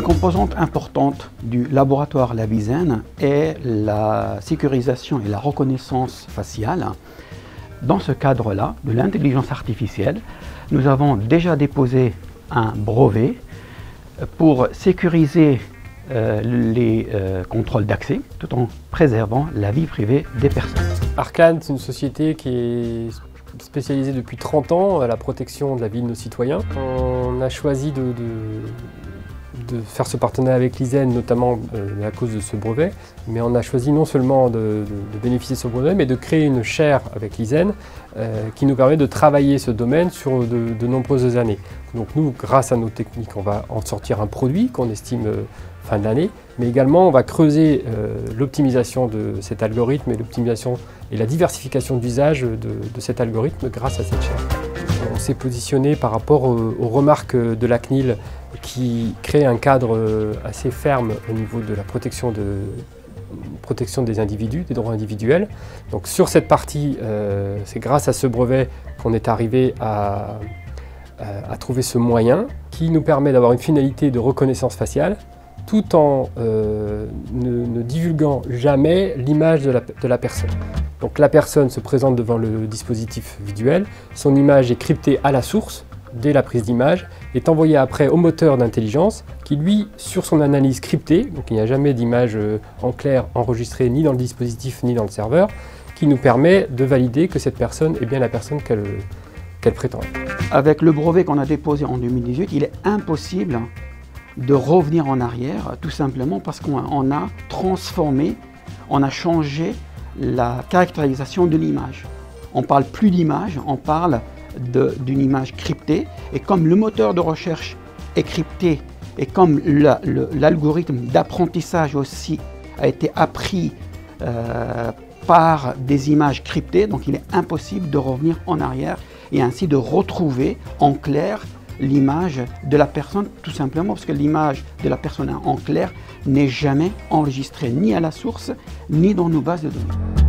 composante importante du laboratoire Labizen est la sécurisation et la reconnaissance faciale. Dans ce cadre-là, de l'intelligence artificielle, nous avons déjà déposé un brevet pour sécuriser les contrôles d'accès tout en préservant la vie privée des personnes. Arcane, c'est une société qui est spécialisée depuis 30 ans à la protection de la vie de nos citoyens. On a choisi de faire ce partenariat avec l'ISEN, notamment à cause de ce brevet, mais on a choisi non seulement de bénéficier de ce brevet, mais de créer une chaire avec l'ISEN qui nous permet de travailler ce domaine sur de nombreuses années. Donc nous, grâce à nos techniques, on va en sortir un produit qu'on estime fin de l'année, mais également on va creuser l'optimisation de cet algorithme et l'optimisation et la diversification d'usage de cet algorithme grâce à cette chaire. On s'est positionné par rapport aux remarques de la CNIL qui crée un cadre assez ferme au niveau de la protection des individus, des droits individuels. Donc sur cette partie, c'est grâce à ce brevet qu'on est arrivé à trouver ce moyen qui nous permet d'avoir une finalité de reconnaissance faciale tout en ne divulguant jamais l'image de la personne. Donc la personne se présente devant le dispositif visuel, son image est cryptée à la source, dès la prise d'image, est envoyée après au moteur d'intelligence qui lui, sur son analyse cryptée, donc il n'y a jamais d'image en clair enregistrée ni dans le dispositif ni dans le serveur, qui nous permet de valider que cette personne est bien la personne qu'elle prétend être. Avec le brevet qu'on a déposé en 2018, il est impossible de revenir en arrière, tout simplement parce qu'on a transformé, on a changé la caractérisation de l'image. On ne parle plus d'image, on parle d'une image cryptée, et comme le moteur de recherche est crypté, et comme l'algorithme d'apprentissage aussi a été appris par des images cryptées, donc il est impossible de revenir en arrière et ainsi de retrouver en clair l'image de la personne, tout simplement parce que l'image de la personne en clair n'est jamais enregistrée ni à la source ni dans nos bases de données.